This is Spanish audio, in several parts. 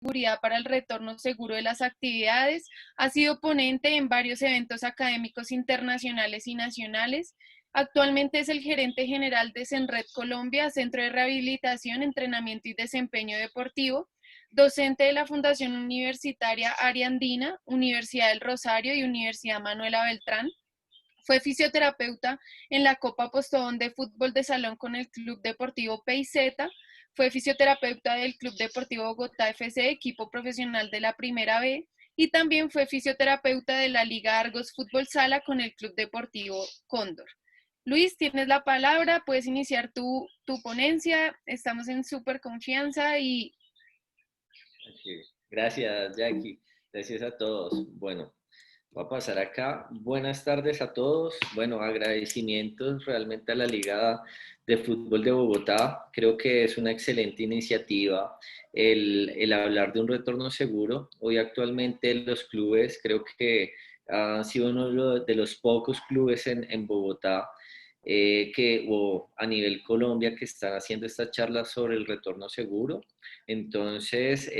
seguridad para el retorno seguro de las actividades. Ha sido ponente en varios eventos académicos internacionales y nacionales. Actualmente es el gerente general de CENRED Colombia, Centro de Rehabilitación, Entrenamiento y Desempeño Deportivo, docente de la Fundación Universitaria Ariandina, Universidad del Rosario y Universidad Manuela Beltrán. Fue fisioterapeuta en la Copa Postobón de Fútbol de Salón con el Club Deportivo PIZ. Fue fisioterapeuta del Club Deportivo Bogotá FC, equipo profesional de la Primera B. Y también fue fisioterapeuta de la Liga Argos Fútbol Sala con el Club Deportivo Cóndor. Luis, tienes la palabra, puedes iniciar tu ponencia. Estamos en súper confianza y Ok. Gracias, Jackie. Gracias a todos. Bueno, voy a pasar acá. Buenas tardes a todos. Bueno, agradecimientos realmente a la Liga de Fútbol de Bogotá. Creo que es una excelente iniciativa el hablar de un retorno seguro. Hoy actualmente los clubes, creo que han sido uno de los pocos clubes en Bogotá o a nivel Colombia que están haciendo esta charla sobre el retorno seguro. Entonces,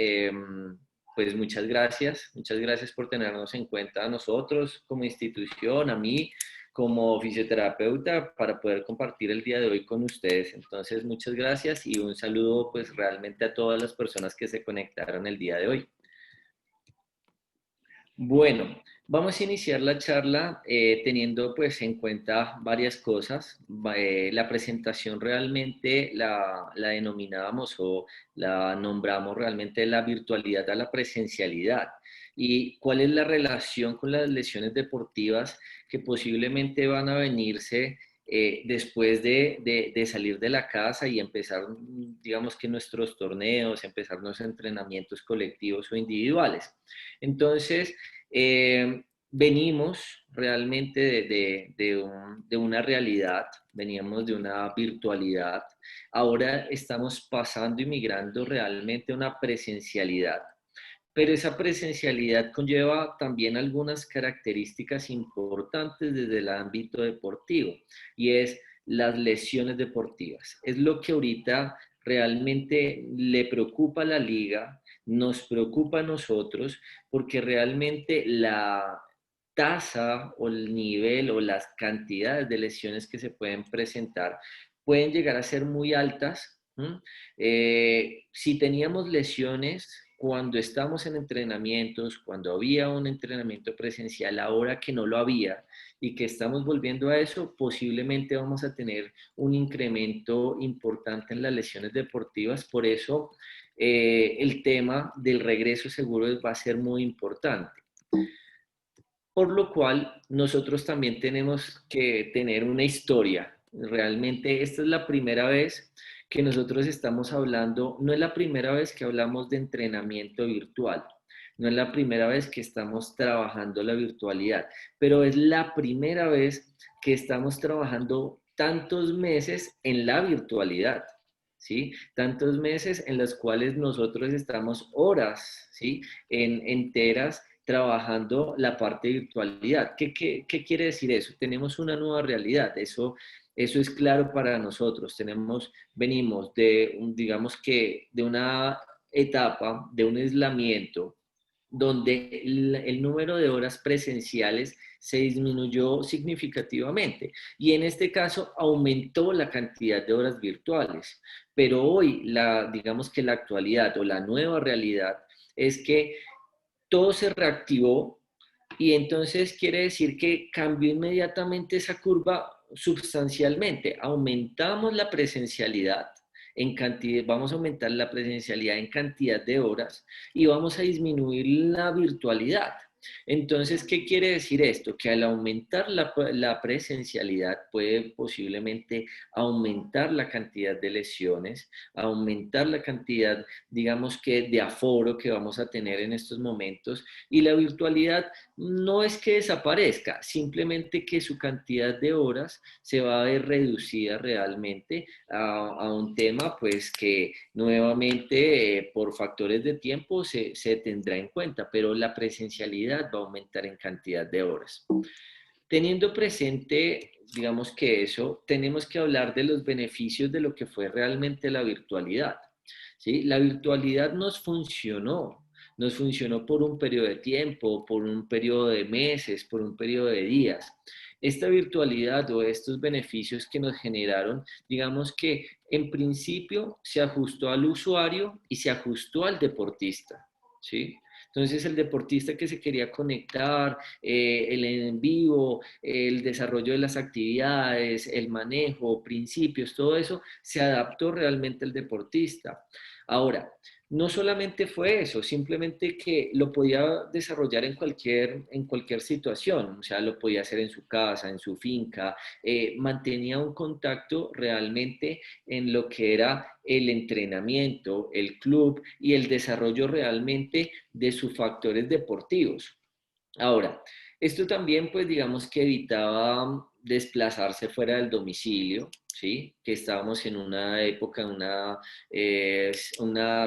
pues muchas gracias por tenernos en cuenta a nosotros como institución, a mí como fisioterapeuta para poder compartir el día de hoy con ustedes. Entonces, muchas gracias y un saludo pues realmente a todas las personas que se conectaron el día de hoy. Bueno, vamos a iniciar la charla teniendo pues en cuenta varias cosas. La presentación realmente la denominábamos o la nombramos realmente la virtualidad a la presencialidad. ¿Y cuál es la relación con las lesiones deportivas que posiblemente van a venirse después de salir de la casa y empezar, digamos que nuestros torneos, empezar nuestros entrenamientos colectivos o individuales? Entonces, venimos realmente de una realidad, veníamos de una virtualidad, ahora estamos pasando y migrando realmente a una presencialidad. Pero esa presencialidad conlleva también algunas características importantes desde el ámbito deportivo y es las lesiones deportivas. Es lo que ahorita realmente le preocupa a la liga, nos preocupa a nosotros, porque realmente la tasa o el nivel o las cantidades de lesiones que se pueden presentar pueden llegar a ser muy altas. Si teníamos lesiones cuando estamos en entrenamientos, cuando había un entrenamiento presencial, ahora que no lo había y que estamos volviendo a eso, posiblemente vamos a tener un incremento importante en las lesiones deportivas. Por eso el tema del regreso seguro va a ser muy importante. Por lo cual, nosotros también tenemos que tener una historia. Realmente, esta es la primera vez que nosotros estamos hablando, no es la primera vez que hablamos de entrenamiento virtual, no es la primera vez que estamos trabajando la virtualidad, pero es la primera vez que estamos trabajando tantos meses en la virtualidad. ¿Sí? Tantos meses en los cuales nosotros estamos horas, ¿sí? Enteras trabajando la parte de virtualidad. ¿Qué quiere decir eso? Tenemos una nueva realidad, eso es claro para nosotros. Venimos digamos que de una etapa, de un aislamiento, donde el número de horas presenciales se disminuyó significativamente y en este caso aumentó la cantidad de horas virtuales. Pero hoy, digamos que la actualidad o la nueva realidad es que todo se reactivó y entonces quiere decir que cambió inmediatamente esa curva sustancialmente. Aumentamos la presencialidad en cantidad, vamos a aumentar la presencialidad en cantidad de horas y vamos a disminuir la virtualidad. Entonces, ¿qué quiere decir esto? Que al aumentar la presencialidad puede posiblemente aumentar la cantidad de lesiones, aumentar la cantidad, digamos que, de aforo que vamos a tener en estos momentos. Y la virtualidad no es que desaparezca, simplemente que su cantidad de horas se va a ver reducida realmente a un tema pues que nuevamente por factores de tiempo se tendrá en cuenta, pero la presencialidad va a aumentar en cantidad de horas. Teniendo presente, digamos que eso, tenemos que hablar de los beneficios de lo que fue realmente la virtualidad. ¿sí? La virtualidad nos funcionó por un periodo de tiempo, por un periodo de meses, por un periodo de días. Esta virtualidad o estos beneficios que nos generaron, digamos que en principio se ajustó al usuario y se ajustó al deportista, ¿sí? Entonces el deportista que se quería conectar, el en vivo, el desarrollo de las actividades, el manejo, principios, todo eso se adaptó realmente al deportista. Ahora, no solamente fue eso, simplemente que lo podía desarrollar en cualquier situación, o sea, lo podía hacer en su casa, en su finca, mantenía un contacto realmente en lo que era el entrenamiento, el club y el desarrollo realmente de sus factores deportivos. Ahora, esto también, pues digamos que evitaba desplazarse fuera del domicilio, ¿sí? Que estábamos en una época, una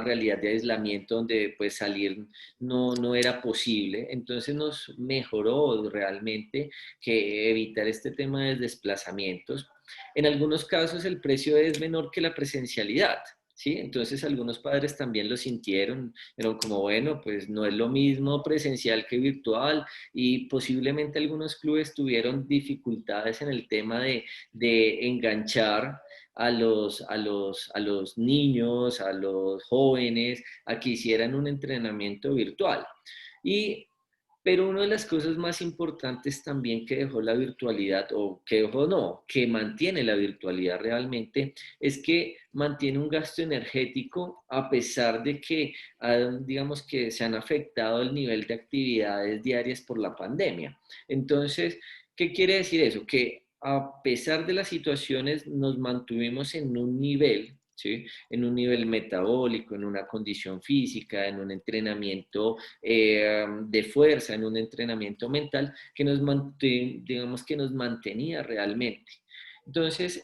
realidad de aislamiento donde pues salir no era posible. Entonces nos mejoró realmente que evitar este tema de desplazamientos. En algunos casos el precio es menor que la presencialidad. ¿Sí? Entonces algunos padres también lo sintieron, pero como bueno, pues no es lo mismo presencial que virtual y posiblemente algunos clubes tuvieron dificultades en el tema de enganchar a los niños, a los jóvenes, a que hicieran un entrenamiento virtual. Y pero una de las cosas más importantes también que dejó la virtualidad, o que dejó no, que mantiene la virtualidad realmente, es que mantiene un gasto energético a pesar de que, digamos que se han afectado el nivel de actividades diarias por la pandemia. Entonces, ¿qué quiere decir eso? Que a pesar de las situaciones nos mantuvimos en un nivel, ¿sí? En un nivel metabólico, en una condición física, en un entrenamiento de fuerza, en un entrenamiento mental digamos que nos mantenía realmente. Entonces,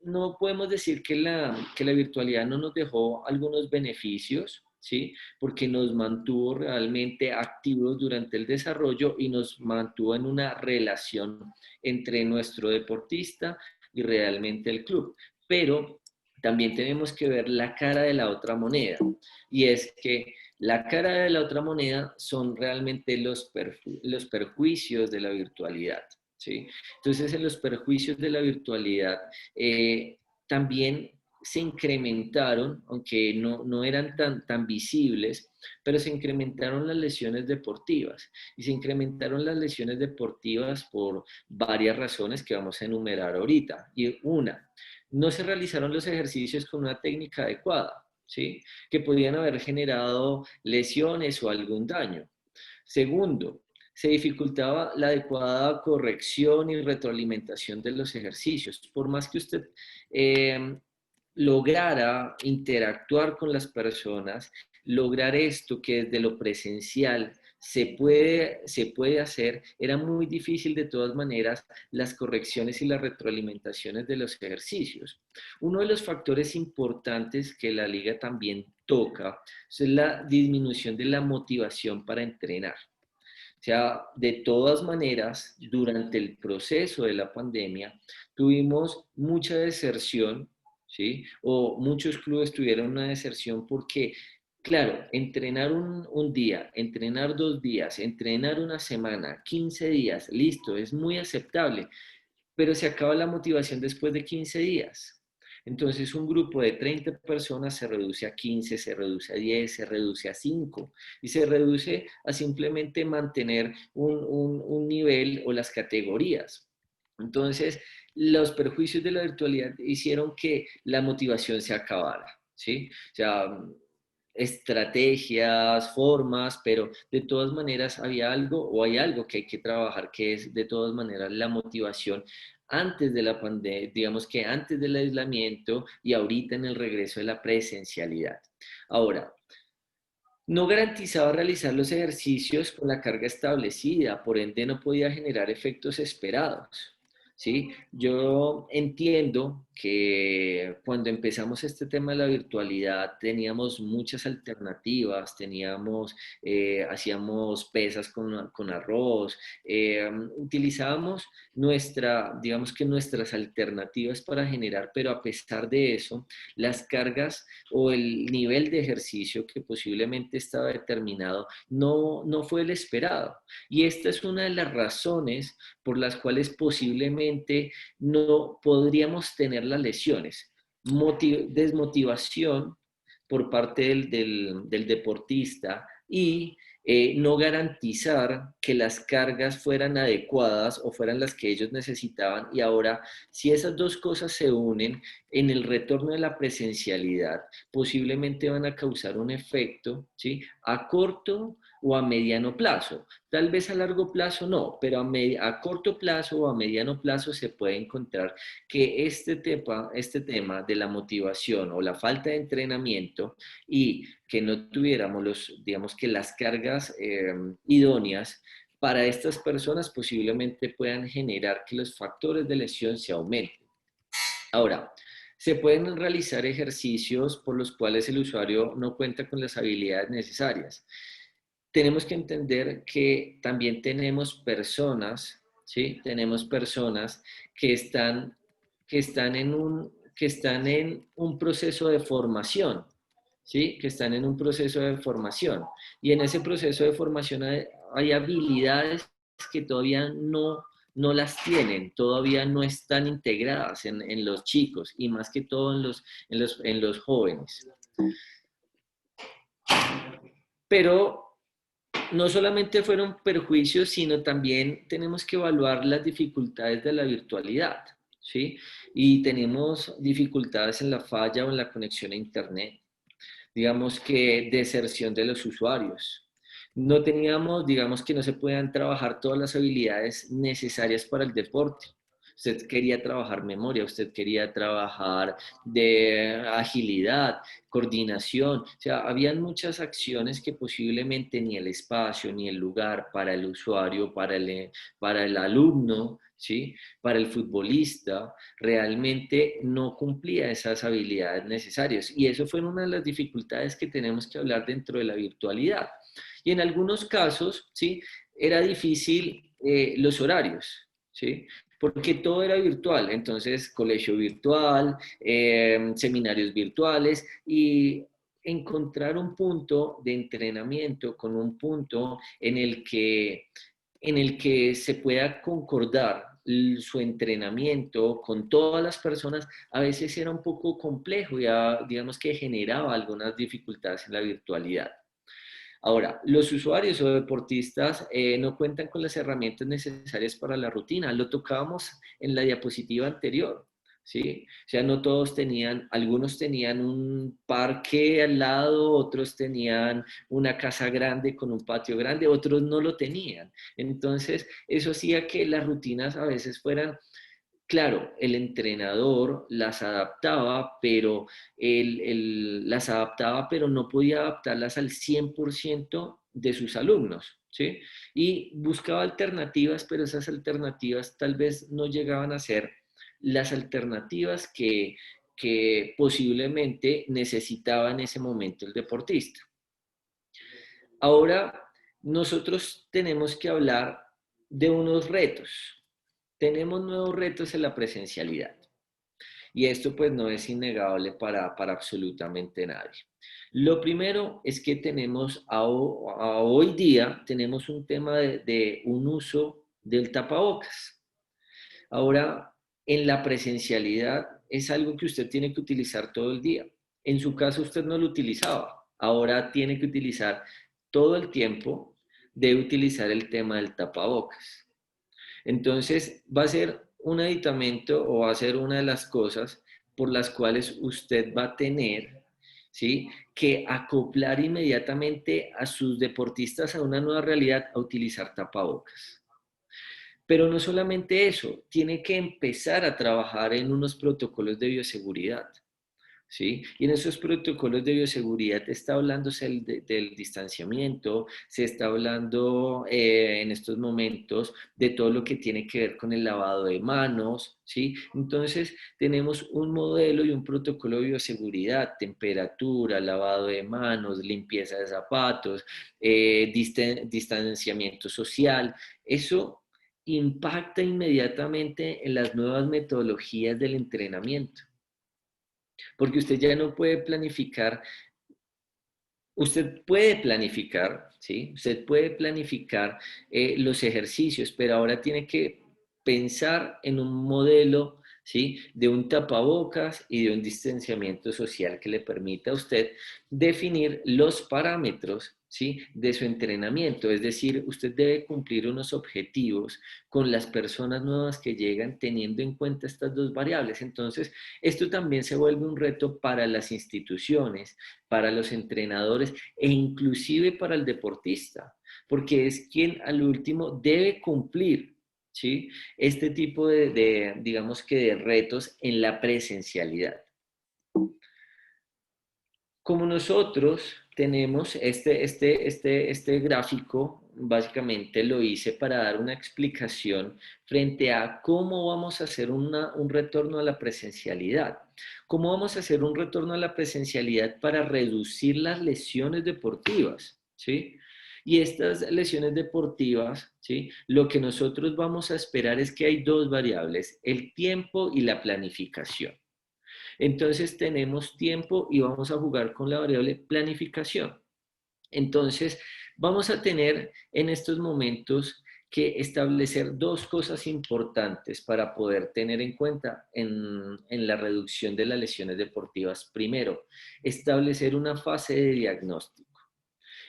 no podemos decir que la virtualidad no nos dejó algunos beneficios, ¿sí? Porque nos mantuvo realmente activos durante el desarrollo y nos mantuvo en una relación entre nuestro deportista y realmente el club. Pero también tenemos que ver la cara de la otra moneda, y es que la cara de la otra moneda son realmente los perjuicios de la virtualidad, ¿sí? Entonces, en los perjuicios de la virtualidad también se incrementaron, aunque no eran tan visibles, pero se incrementaron las lesiones deportivas. Y se incrementaron las lesiones deportivas por varias razones que vamos a enumerar ahorita. Y una, no se realizaron los ejercicios con una técnica adecuada, ¿sí? Que podían haber generado lesiones o algún daño. Segundo, se dificultaba la adecuada corrección y retroalimentación de los ejercicios. Por más que usted eh, lograra interactuar con las personas, lograr esto que desde lo presencial se puede hacer, era muy difícil de todas maneras las correcciones y las retroalimentaciones de los ejercicios. Uno de los factores importantes que la liga también toca es la disminución de la motivación para entrenar. O sea, de todas maneras, durante el proceso de la pandemia, tuvimos mucha deserción, ¿sí? O muchos clubes tuvieron una deserción porque, claro, entrenar un día, entrenar 2 días, entrenar una semana, 15 días, listo, es muy aceptable, pero se acaba la motivación después de 15 días. Entonces un grupo de 30 personas se reduce a 15, se reduce a 10, se reduce a 5 y se reduce a simplemente mantener un nivel o las categorías. Entonces, los perjuicios de la virtualidad hicieron que la motivación se acabara, ¿sí? O sea, estrategias, formas, pero de todas maneras había algo o hay algo que hay que trabajar, que es de todas maneras la motivación antes de la pandemia, digamos que antes del aislamiento y ahorita en el regreso de la presencialidad. Ahora, no garantizaba realizar los ejercicios con la carga establecida, por ende no podía generar efectos esperados. ¿sí? Yo entiendo que cuando empezamos este tema de la virtualidad teníamos muchas alternativas, hacíamos pesas con arroz, utilizábamos digamos que nuestras alternativas para generar, pero a pesar de eso, las cargas o el nivel de ejercicio que posiblemente estaba determinado no fue el esperado. Y esta es una de las razones por las cuales posiblemente no podríamos tener las lesiones. Desmotivación por parte del deportista y no garantizar que las cargas fueran adecuadas o fueran las que ellos necesitaban. Y ahora, si esas dos cosas se unen en el retorno de la presencialidad, posiblemente van a causar un efecto, ¿sí? A corto o a mediano plazo. Tal vez a largo plazo no, pero a corto plazo o a mediano plazo se puede encontrar que este tema de la motivación o la falta de entrenamiento y que no tuviéramos digamos que las cargas idóneas para estas personas posiblemente puedan generar que los factores de lesión se aumenten. Ahora, se pueden realizar ejercicios por los cuales el usuario no cuenta con las habilidades necesarias. Tenemos que entender que también tenemos personas, ¿sí? Tenemos personas que están en un proceso de formación, ¿sí? Que están en un proceso de formación. Y en ese proceso de formación hay habilidades que todavía no las tienen, todavía no están integradas en los chicos y más que todo en los jóvenes. Pero no solamente fueron perjuicios, sino también tenemos que evaluar las dificultades de la virtualidad, ¿sí? Y tenemos dificultades en la falla o en la conexión a Internet. Digamos que deserción de los usuarios. No teníamos, digamos que no se puedan trabajar todas las habilidades necesarias para el deporte. Usted quería trabajar memoria, usted quería trabajar de agilidad, coordinación. O sea, habían muchas acciones que posiblemente ni el espacio, ni el lugar para el usuario, para el alumno, ¿sí? Para el futbolista, realmente no cumplía esas habilidades necesarias. Y eso fue una de las dificultades que tenemos que hablar dentro de la virtualidad. Y en algunos casos, ¿sí? Era difícil los horarios, ¿sí? Porque todo era virtual, entonces colegio virtual, seminarios virtuales y encontrar un punto de entrenamiento con un punto en el que se pueda concordar su entrenamiento con todas las personas, a veces era un poco complejo, ya digamos que generaba algunas dificultades en la virtualidad. Ahora, los usuarios o deportistas no cuentan con las herramientas necesarias para la rutina. Lo tocábamos en la diapositiva anterior, ¿sí? O sea, no todos tenían, algunos tenían un parque al lado, otros tenían una casa grande con un patio grande, otros no lo tenían. Entonces, eso hacía que las rutinas a veces fueran. Claro, el entrenador las adaptaba, pero las adaptaba, pero no podía adaptarlas al 100% de sus alumnos, ¿sí? Y buscaba alternativas, pero esas alternativas tal vez no llegaban a ser las alternativas que posiblemente necesitaba en ese momento el deportista. Ahora, nosotros tenemos que hablar de unos retos. Tenemos nuevos retos en la presencialidad. Y esto pues no es innegable para absolutamente nadie. Lo primero es que tenemos a hoy día, tenemos un tema de un uso del tapabocas. Ahora, en la presencialidad es algo que usted tiene que utilizar todo el día. En su caso usted no lo utilizaba. Ahora tiene que utilizar todo el tiempo, debe utilizar el tema del tapabocas. Entonces, va a ser un aditamento o va a ser una de las cosas por las cuales usted va a tener, ¿sí? Que acoplar inmediatamente a sus deportistas a una nueva realidad, a utilizar tapabocas. Pero no solamente eso, tiene que empezar a trabajar en unos protocolos de bioseguridad. ¿sí? Y en esos protocolos de bioseguridad está hablándose del distanciamiento, se está hablando en estos momentos de todo lo que tiene que ver con el lavado de manos, ¿sí? Entonces, tenemos un modelo y un protocolo de bioseguridad, temperatura, lavado de manos, limpieza de zapatos, distanciamiento social. Eso impacta inmediatamente en las nuevas metodologías del entrenamiento, porque usted ya no puede planificar. Usted puede planificar, ¿sí? Usted puede planificar los ejercicios, pero ahora tiene que pensar en un modelo, ¿sí? De un tapabocas y de un distanciamiento social que le permita a usted definir los parámetros, ¿sí? De su entrenamiento. Es decir, usted debe cumplir unos objetivos con las personas nuevas que llegan teniendo en cuenta estas dos variables. Entonces, esto también se vuelve un reto para las instituciones, para los entrenadores e inclusive para el deportista, porque es quien al último debe cumplir, ¿sí? Este tipo digamos que de retos en la presencialidad. Como nosotros tenemos este gráfico, básicamente lo hice para dar una explicación frente a cómo vamos a hacer un retorno a la presencialidad. ¿Cómo vamos a hacer un retorno a la presencialidad para reducir las lesiones deportivas? ¿Sí? Y estas lesiones deportivas, ¿sí? Lo que nosotros vamos a esperar es que hay dos variables, el tiempo y la planificación. Entonces tenemos tiempo y vamos a jugar con la variable planificación. Entonces vamos a tener en estos momentos que establecer dos cosas importantes para poder tener en cuenta en la reducción de las lesiones deportivas. Primero, establecer una fase de diagnóstico.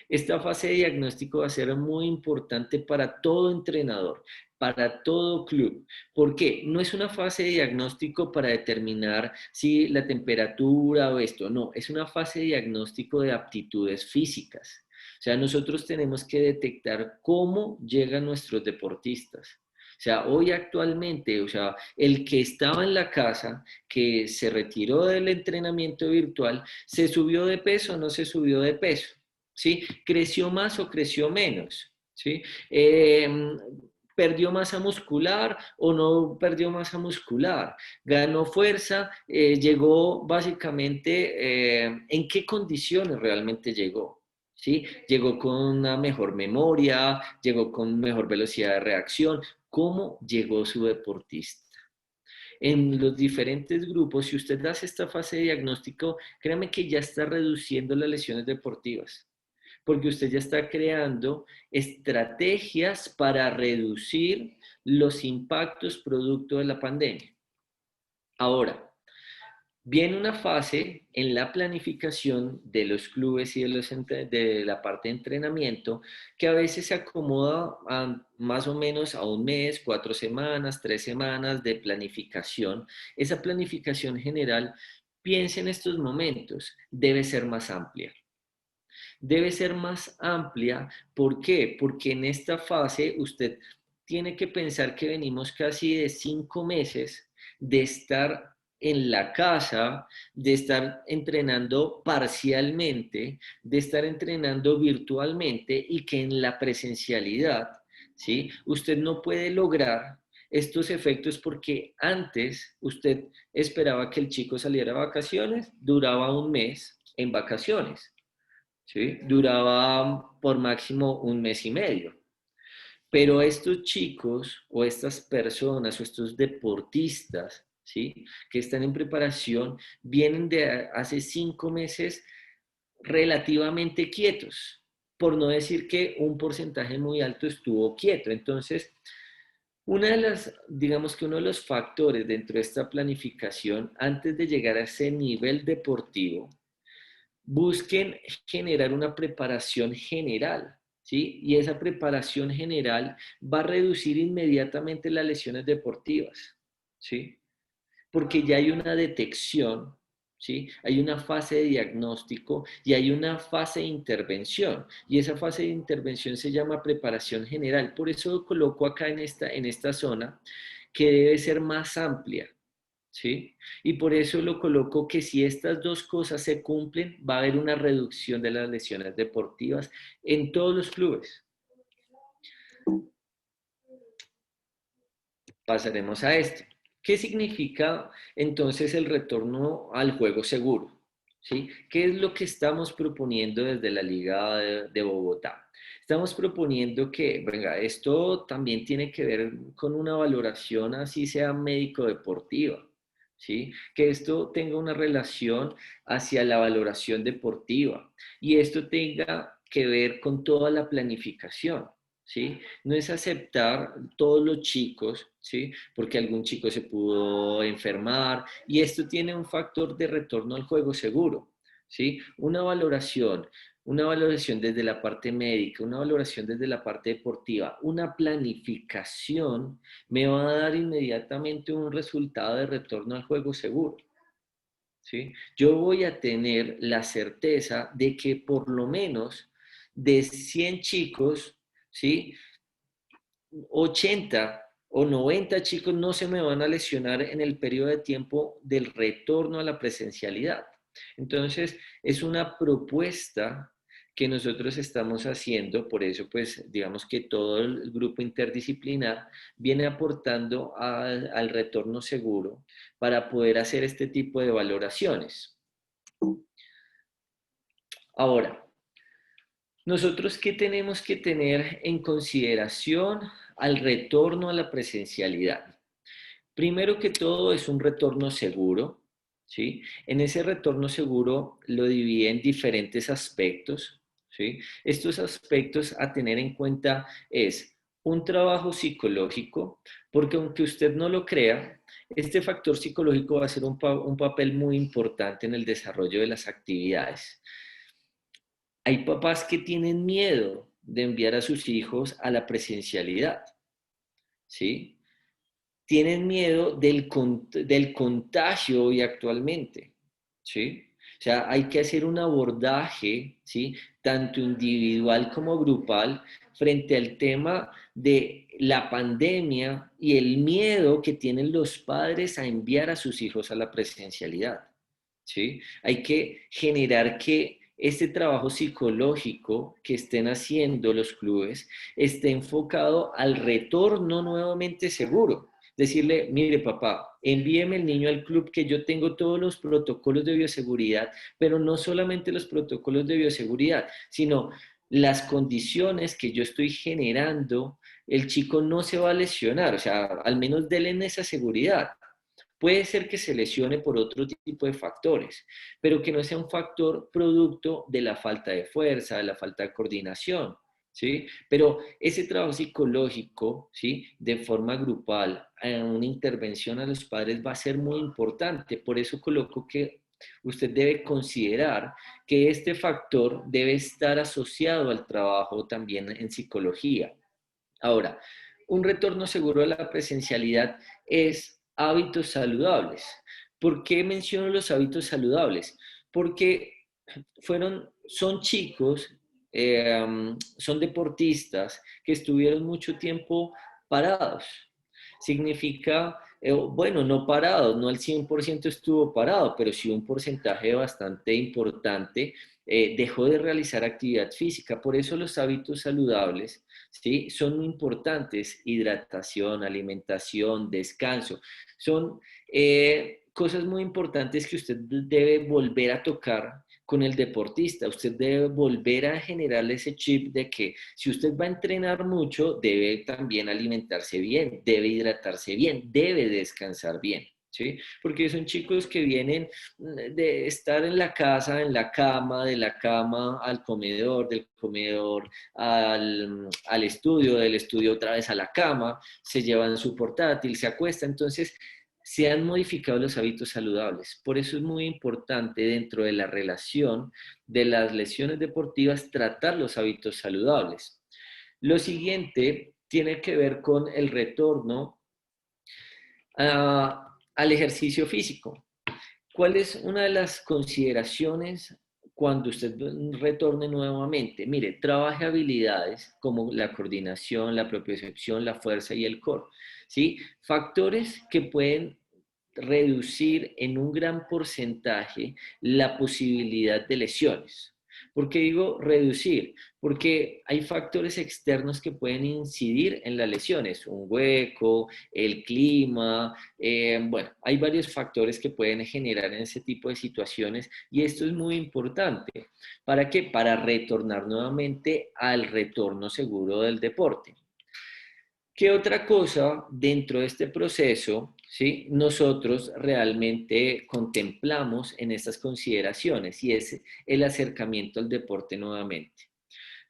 Esta fase de diagnóstico va a ser muy importante para todo entrenador, para todo club. ¿Por qué? No es una fase de diagnóstico para determinar si la temperatura o esto, no, es una fase de diagnóstico de aptitudes físicas. O sea, nosotros tenemos que detectar cómo llegan nuestros deportistas. O sea, hoy actualmente, o sea, el que estaba en la casa, que se retiró del entrenamiento virtual, ¿se subió de peso o no se subió de peso? ¿Sí? ¿Creció más o creció menos? ¿Sí? ¿Perdió masa muscular o no perdió masa muscular? ¿Ganó fuerza? ¿Llegó básicamente en qué condiciones realmente llegó? ¿Sí? ¿Llegó con una mejor memoria? ¿Llegó con mejor velocidad de reacción? ¿Cómo llegó su deportista? En los diferentes grupos, si usted hace esta fase de diagnóstico, créame que ya está reduciendo las lesiones deportivas, porque usted ya está creando estrategias para reducir los impactos producto de la pandemia. Ahora, viene una fase en la planificación de los clubes y de la parte de entrenamiento que a veces se acomoda a más o menos a un mes, 4 semanas, 3 semanas de planificación. Esa planificación general, piense en estos momentos, debe ser más amplia. Debe ser más amplia. ¿Por qué? Porque en esta fase usted tiene que pensar que venimos casi de 5 meses de estar en la casa, de estar entrenando parcialmente, de estar entrenando virtualmente y que en la presencialidad, ¿sí? Usted no puede lograr estos efectos porque antes usted esperaba que el chico saliera a vacaciones, duraba un mes en vacaciones. ¿Sí? Duraba por máximo un mes y medio. Pero estos chicos o estas personas o estos deportistas, ¿sí? Que están en preparación, vienen de hace 5 meses relativamente quietos, por no decir que un porcentaje muy alto estuvo quieto. Entonces, digamos que uno de los factores dentro de esta planificación, antes de llegar a ese nivel deportivo, busquen generar una preparación general, ¿sí? Y esa preparación general va a reducir inmediatamente las lesiones deportivas, ¿sí? Porque ya hay una detección, ¿sí? Hay una fase de diagnóstico y hay una fase de intervención. Y esa fase de intervención se llama preparación general. Por eso lo coloco acá en esta zona, que debe ser más amplia, ¿sí? Y por eso lo coloco que si estas dos cosas se cumplen, va a haber una reducción de las lesiones deportivas en todos los clubes. Pasaremos a esto. ¿Qué significa entonces el retorno al juego seguro? ¿Sí? ¿Qué es lo que estamos proponiendo desde la Liga de Bogotá? Estamos proponiendo que, venga, esto también tiene que ver con una valoración así sea médico-deportiva, ¿sí? Que esto tenga una relación hacia la valoración deportiva y esto tenga que ver con toda la planificación, ¿sí? No es aceptar todos los chicos, ¿sí? Porque algún chico se pudo enfermar y esto tiene un factor de retorno al juego seguro, ¿sí? Una valoración desde la parte médica, una valoración desde la parte deportiva, una planificación me va a dar inmediatamente un resultado de retorno al juego seguro, ¿sí? Yo voy a tener la certeza de que por lo menos de 100 chicos, ¿sí? 80 o 90 chicos no se me van a lesionar en el periodo de tiempo del retorno a la presencialidad. Entonces, es una propuesta que nosotros estamos haciendo, por eso pues digamos que todo el grupo interdisciplinar viene aportando al retorno seguro para poder hacer este tipo de valoraciones. Ahora, nosotros, ¿qué tenemos que tener en consideración al retorno a la presencialidad? Primero que todo es un retorno seguro, ¿sí? En ese retorno seguro lo divide en diferentes aspectos, ¿sí? Estos aspectos a tener en cuenta es un trabajo psicológico, porque aunque usted no lo crea, este factor psicológico va a ser un papel muy importante en el desarrollo de las actividades. Hay papás que tienen miedo de enviar a sus hijos a la presencialidad, ¿sí? Tienen miedo del contagio hoy actualmente, ¿sí? O sea, hay que hacer un abordaje, ¿sí? Tanto individual como grupal frente al tema de la pandemia y el miedo que tienen los padres a enviar a sus hijos a la presencialidad, ¿sí? Hay que generar que este trabajo psicológico que estén haciendo los clubes esté enfocado al retorno nuevamente seguro. Decirle, mire papá, envíeme el niño al club que yo tengo todos los protocolos de bioseguridad, pero no solamente los protocolos de bioseguridad, sino las condiciones que yo estoy generando, el chico no se va a lesionar, o sea, al menos denle esa seguridad. Puede ser que se lesione por otro tipo de factores, pero que no sea un factor producto de la falta de fuerza, de la falta de coordinación, ¿sí? Pero ese trabajo psicológico, ¿sí? De forma grupal, una intervención a los padres va a ser muy importante. Por eso coloco que usted debe considerar que este factor debe estar asociado al trabajo también en psicología. Ahora, un retorno seguro a la presencialidad es hábitos saludables. ¿Por qué menciono los hábitos saludables? Porque son chicos, son deportistas que estuvieron mucho tiempo parados. Significa, bueno, no parados, no el 100% estuvo parado, pero sí un porcentaje bastante importante dejó de realizar actividad física. Por eso los hábitos saludables, ¿sí? Son muy importantes: hidratación, alimentación, descanso. Son cosas muy importantes que usted debe volver a tocar con el deportista. Usted debe volver a generarle ese chip de que si usted va a entrenar mucho, debe también alimentarse bien, debe hidratarse bien, debe descansar bien, ¿sí? Porque son chicos que vienen de estar en la casa, en la cama, de la cama al comedor, del comedor al estudio, del estudio otra vez a la cama, se llevan su portátil, se acuestan. Entonces, se han modificado los hábitos saludables. Por eso es muy importante dentro de la relación de las lesiones deportivas tratar los hábitos saludables. Lo siguiente tiene que ver con el retorno al ejercicio físico. ¿Cuál es una de las consideraciones cuando usted retorne nuevamente? Mire, trabaje habilidades como la coordinación, la propiocepción, la fuerza y el core, ¿sí? Factores que pueden reducir en un gran porcentaje la posibilidad de lesiones. ¿Por qué digo reducir? Porque hay factores externos que pueden incidir en las lesiones, un hueco, el clima, bueno, hay varios factores que pueden generar en ese tipo de situaciones y esto es muy importante. ¿Para qué? Para retornar nuevamente al retorno seguro del deporte. ¿Qué otra cosa dentro de este proceso, ¿sí? Nosotros realmente contemplamos en estas consideraciones y es el acercamiento al deporte nuevamente?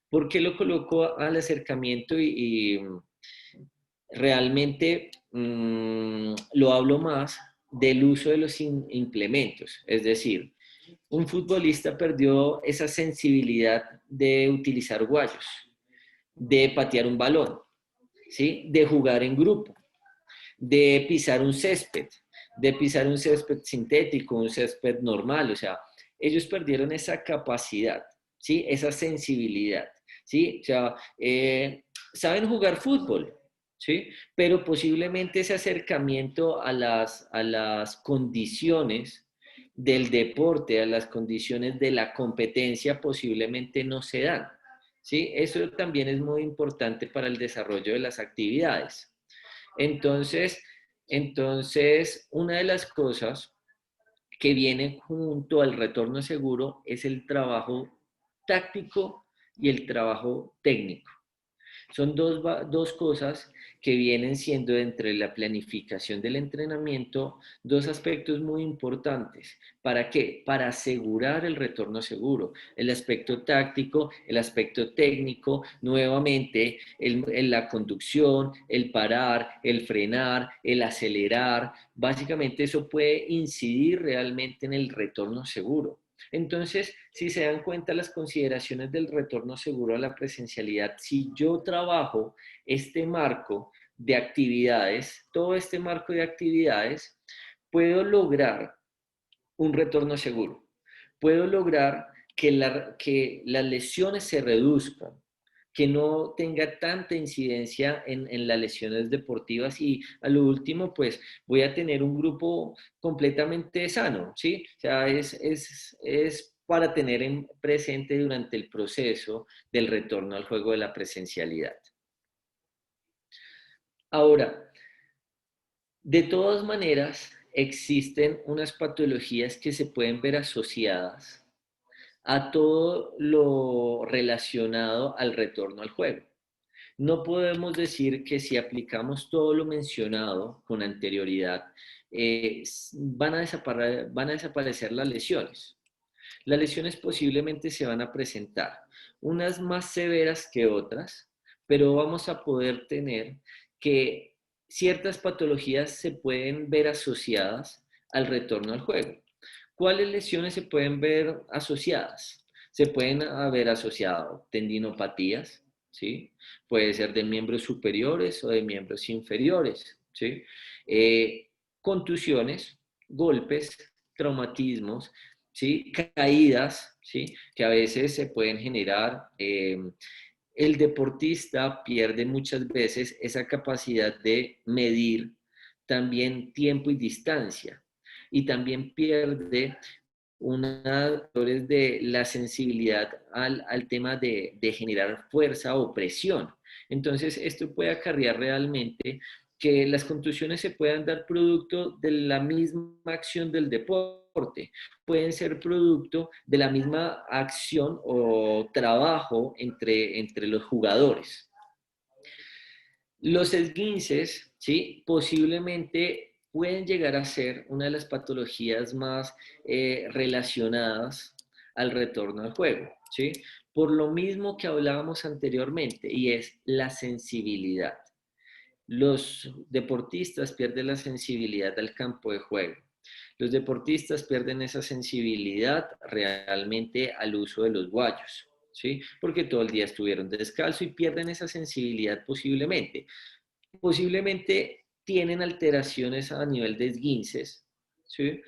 ¿Por qué lo coloco al acercamiento y realmente lo hablo más del uso de los implementos? Es decir, un futbolista perdió esa sensibilidad de utilizar guayos, de patear un balón, ¿sí? De jugar en grupo, de pisar un césped sintético, un césped normal, o sea, ellos perdieron esa capacidad, ¿sí? Esa sensibilidad, ¿sí? O sea, saben jugar fútbol, ¿sí? Pero posiblemente ese acercamiento a las condiciones del deporte, a las condiciones de la competencia, posiblemente no se dan, ¿sí? Eso también es muy importante para el desarrollo de las actividades. Entonces, una de las cosas que viene junto al retorno seguro es el trabajo táctico y el trabajo técnico. Son dos cosas que vienen siendo entre la planificación del entrenamiento dos aspectos muy importantes. ¿Para qué? Para asegurar el retorno seguro. El aspecto táctico, el aspecto técnico, nuevamente la conducción, el parar, el frenar, el acelerar. Básicamente eso puede incidir realmente en el retorno seguro. Entonces, si se dan cuenta las consideraciones del retorno seguro a la presencialidad, si yo trabajo este marco de actividades, todo este marco de actividades, puedo lograr un retorno seguro. Puedo lograr que las lesiones se reduzcan, que no tenga tanta incidencia en las lesiones deportivas y a lo último, pues voy a tener un grupo completamente sano, ¿sí? O sea, es para tener en presente durante el proceso del retorno al juego de la presencialidad. Ahora, de todas maneras, existen unas patologías que se pueden ver asociadas a todo lo relacionado al retorno al juego. No podemos decir que si aplicamos todo lo mencionado con anterioridad, van a desaparecer las lesiones. Las lesiones posiblemente se van a presentar, unas más severas que otras, pero vamos a poder tener que ciertas patologías se pueden ver asociadas al retorno al juego. ¿Cuáles lesiones se pueden ver asociadas? Se pueden haber asociado tendinopatías, ¿sí? Puede ser de miembros superiores o de miembros inferiores, ¿sí? Contusiones, golpes, traumatismos, ¿sí? Caídas, ¿sí? Que a veces se pueden generar. El deportista pierde muchas veces esa capacidad de medir también tiempo y distancia y también pierde factores de la sensibilidad al tema de generar fuerza o presión. Entonces, esto puede acarrear realmente que las contusiones se puedan dar producto de la misma acción del deporte, pueden ser producto de la misma acción o trabajo entre los jugadores. Los esguinces, ¿sí? Posiblemente pueden llegar a ser una de las patologías más relacionadas al retorno al juego, ¿sí? Por lo mismo que hablábamos anteriormente, y es la sensibilidad. Los deportistas pierden la sensibilidad al campo de juego. Los deportistas pierden esa sensibilidad realmente al uso de los guayos, ¿sí? Porque todo el día estuvieron descalzo y pierden esa sensibilidad posiblemente. Posiblemente tienen alteraciones a nivel de esguinces, ¿sí?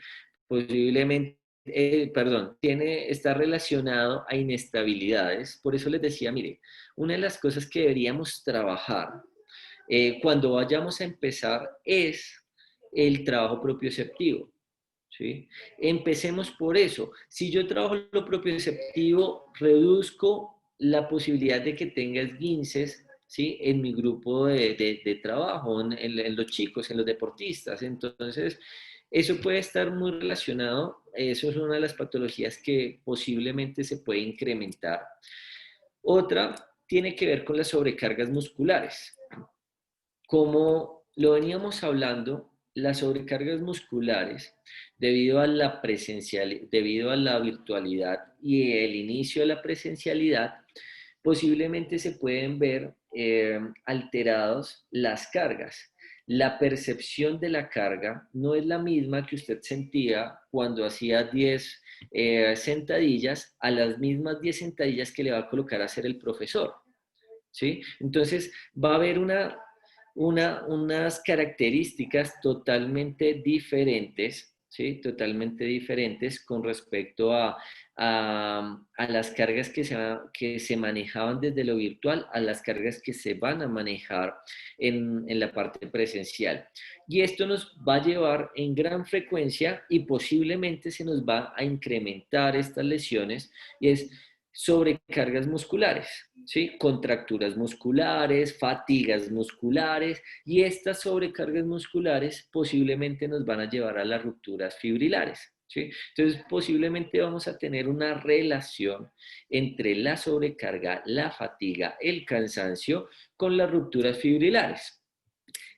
Posiblemente, está relacionado a inestabilidades. Por eso les decía, mire, una de las cosas que deberíamos trabajar cuando vayamos a empezar es el trabajo propioceptivo. ¿Sí? Empecemos por eso. Si yo trabajo lo propioceptivo, reduzco la posibilidad de que tenga esguinces, ¿sí? En mi grupo de trabajo, en los chicos, en los deportistas. Entonces, eso puede estar muy relacionado, eso es una de las patologías que posiblemente se puede incrementar. Otra tiene que ver con las sobrecargas musculares. Como lo veníamos hablando, las sobrecargas musculares, debido a la debido a la virtualidad y el inicio de la presencialidad, posiblemente se pueden ver alterados las cargas. La percepción de la carga no es la misma que usted sentía cuando hacía 10 sentadillas a las mismas 10 sentadillas que le va a colocar a hacer el profesor. ¿Sí? Entonces va a haber unas características totalmente diferentes, ¿sí? Totalmente diferentes con respecto a las cargas que se manejaban desde lo virtual a las cargas que se van a manejar en la parte presencial. Y esto nos va a llevar en gran frecuencia y posiblemente se nos va a incrementar estas lesiones y es sobrecargas musculares, ¿sí? Contracturas musculares, fatigas musculares y estas sobrecargas musculares posiblemente nos van a llevar a las rupturas fibrilares, ¿sí? Entonces posiblemente vamos a tener una relación entre la sobrecarga, la fatiga, el cansancio con las rupturas fibrilares.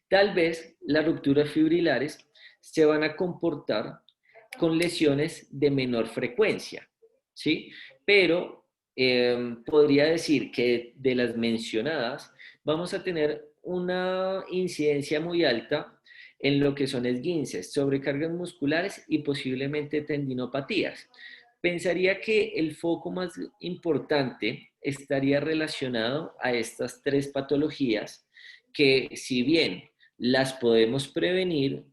Tal vez las rupturas fibrilares se van a comportar con lesiones de menor frecuencia, ¿sí? Pero podría decir que de las mencionadas vamos a tener una incidencia muy alta en lo que son esguinces, sobrecargas musculares y posiblemente tendinopatías. Pensaría que el foco más importante estaría relacionado a estas tres patologías que si bien las podemos prevenir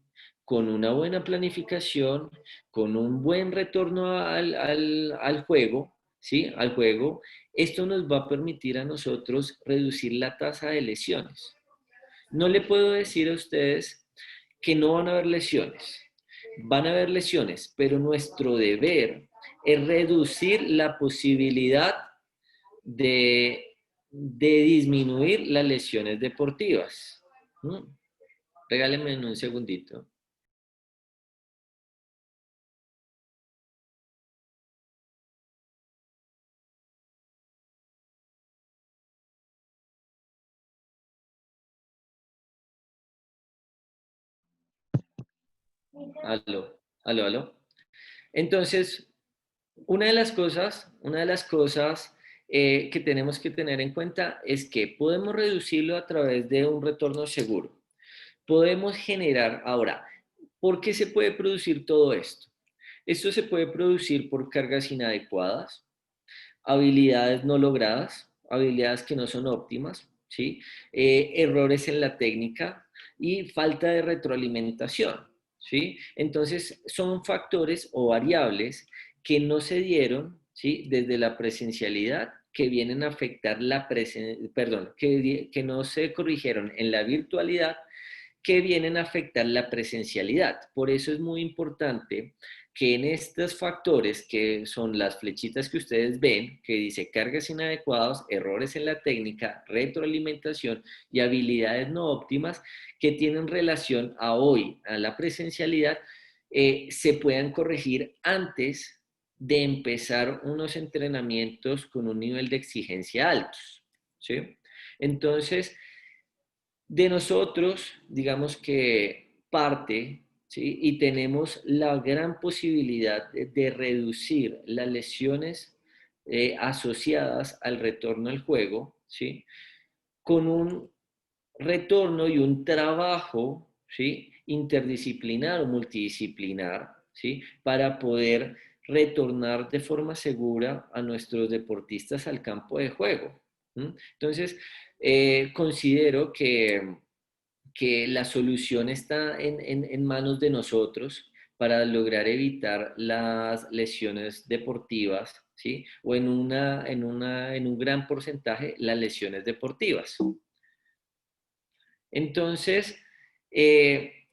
con una buena planificación, con un buen retorno al juego, ¿sí? Al juego, esto nos va a permitir a nosotros reducir la tasa de lesiones. No le puedo decir a ustedes que no van a haber lesiones. Van a haber lesiones, pero nuestro deber es reducir la posibilidad de disminuir las lesiones deportivas. Regálenme un segundito. Aló, aló, aló. Entonces, una de las cosas que tenemos que tener en cuenta es que podemos reducirlo a través de un retorno seguro. Podemos generar, ahora, ¿por qué se puede producir todo esto? Esto se puede producir por cargas inadecuadas, habilidades no logradas, habilidades que no son óptimas, ¿sí? Errores en la técnica y falta de retroalimentación, ¿sí? Entonces, son factores o variables que no se dieron, ¿sí? Desde la presencialidad que vienen a afectar que no se corrigieron en la virtualidad que vienen a afectar la presencialidad. Por eso es muy importante que en estos factores, que son las flechitas que ustedes ven, que dice cargas inadecuadas, errores en la técnica, retroalimentación y habilidades no óptimas, que tienen relación a hoy, a la presencialidad, se puedan corregir antes de empezar unos entrenamientos con un nivel de exigencia altos, ¿sí? Entonces, de nosotros, digamos que parte, ¿sí? Y tenemos la gran posibilidad de reducir las lesiones asociadas al retorno al juego, ¿sí? Con un retorno y un trabajo, ¿sí? Interdisciplinar o multidisciplinar, ¿sí? Para poder retornar de forma segura a nuestros deportistas al campo de juego. Entonces, considero que la solución está en manos de nosotros para lograr evitar las lesiones deportivas, ¿sí? O en un gran porcentaje las lesiones deportivas. Entonces, eh,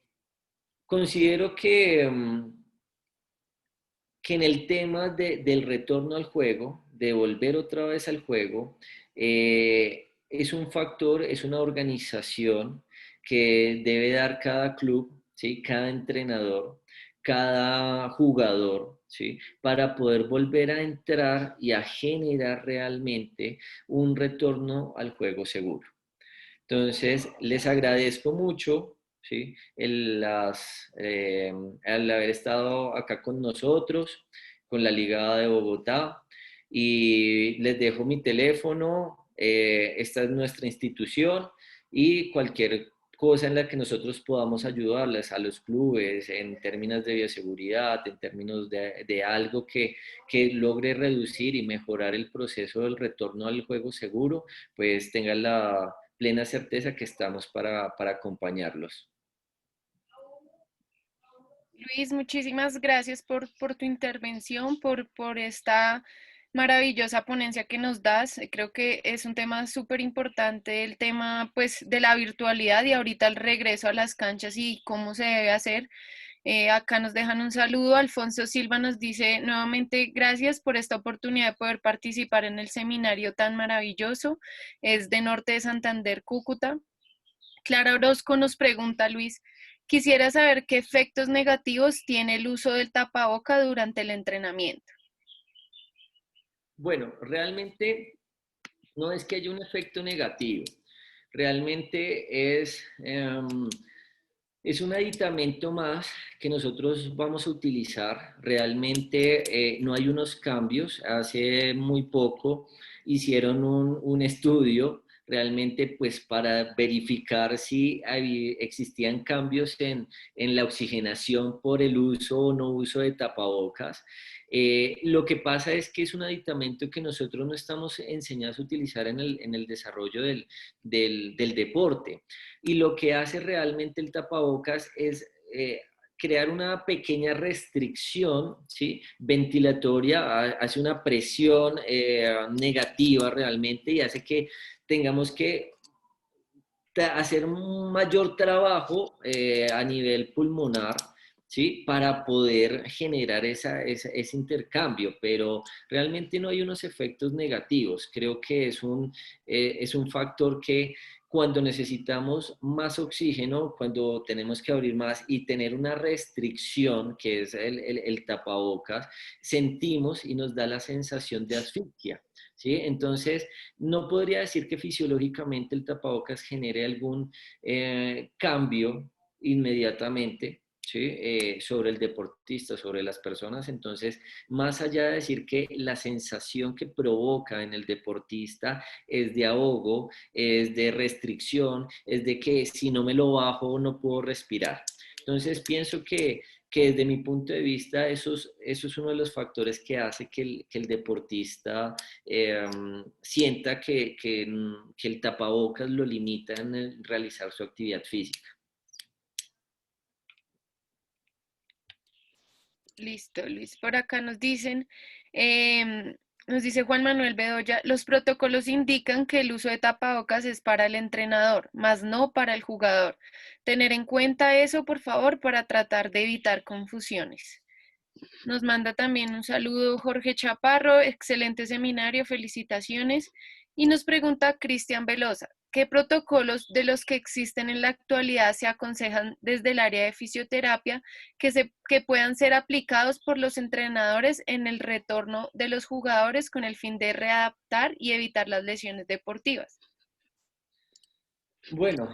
Considero que en el tema del retorno al juego, de volver otra vez al juego, es un factor, es una organización que debe dar cada club, ¿sí? Cada entrenador, cada jugador, ¿sí? Para poder volver a entrar y a generar realmente un retorno al juego seguro. Entonces, les agradezco mucho, ¿sí? El haber estado acá con nosotros, con la Liga de Bogotá, y les dejo mi teléfono. Esta es nuestra institución y cualquier cosa en la que nosotros podamos ayudarles a los clubes en términos de bioseguridad, en términos de algo que logre reducir y mejorar el proceso del retorno al juego seguro, pues tengan la plena certeza que estamos para acompañarlos. Luis, muchísimas gracias por tu intervención, por esta maravillosa ponencia que nos das. Creo que es un tema súper importante, el tema pues de la virtualidad y ahorita el regreso a las canchas y cómo se debe hacer. Acá nos dejan un saludo. Alfonso Silva nos dice nuevamente gracias por esta oportunidad de poder participar en el seminario tan maravilloso. Es de Norte de Santander, Cúcuta. Clara Orozco nos pregunta, Luis, quisiera saber qué efectos negativos tiene el uso del tapaboca durante el entrenamiento. Bueno, realmente no es que haya un efecto negativo, realmente es un aditamento más que nosotros vamos a utilizar. Realmente no hay unos cambios. Hace muy poco hicieron un estudio realmente pues para verificar si existían cambios en la oxigenación por el uso o no uso de tapabocas. Lo que pasa es que es un aditamento que nosotros no estamos enseñados a utilizar en el desarrollo del deporte. Y lo que hace realmente el tapabocas es crear una pequeña restricción, ¿sí? Ventilatoria, hace una presión negativa realmente y hace que tengamos que hacer un mayor trabajo a nivel pulmonar, ¿sí? Para poder generar ese intercambio, pero realmente no hay unos efectos negativos. Creo que es un factor que cuando necesitamos más oxígeno, cuando tenemos que abrir más y tener una restricción, que es el tapabocas, sentimos y nos da la sensación de asfixia, ¿sí? Entonces, no podría decir que fisiológicamente el tapabocas genere algún cambio inmediatamente, ¿sí? Sobre el deportista, sobre las personas. Entonces, más allá de decir que la sensación que provoca en el deportista es de ahogo, es de restricción, es de que si no me lo bajo no puedo respirar. Entonces, pienso que desde mi punto de vista eso es uno de los factores que hace que el deportista sienta que el tapabocas lo limita en realizar su actividad física. Listo, Luis. Por acá nos dice Juan Manuel Bedoya, los protocolos indican que el uso de tapabocas es para el entrenador, más no para el jugador. Tener en cuenta eso, por favor, para tratar de evitar confusiones. Nos manda también un saludo Jorge Chaparro, excelente seminario, felicitaciones. Y nos pregunta Cristian Velosa, ¿qué protocolos de los que existen en la actualidad se aconsejan desde el área de fisioterapia que puedan ser aplicados por los entrenadores en el retorno de los jugadores con el fin de readaptar y evitar las lesiones deportivas? Bueno,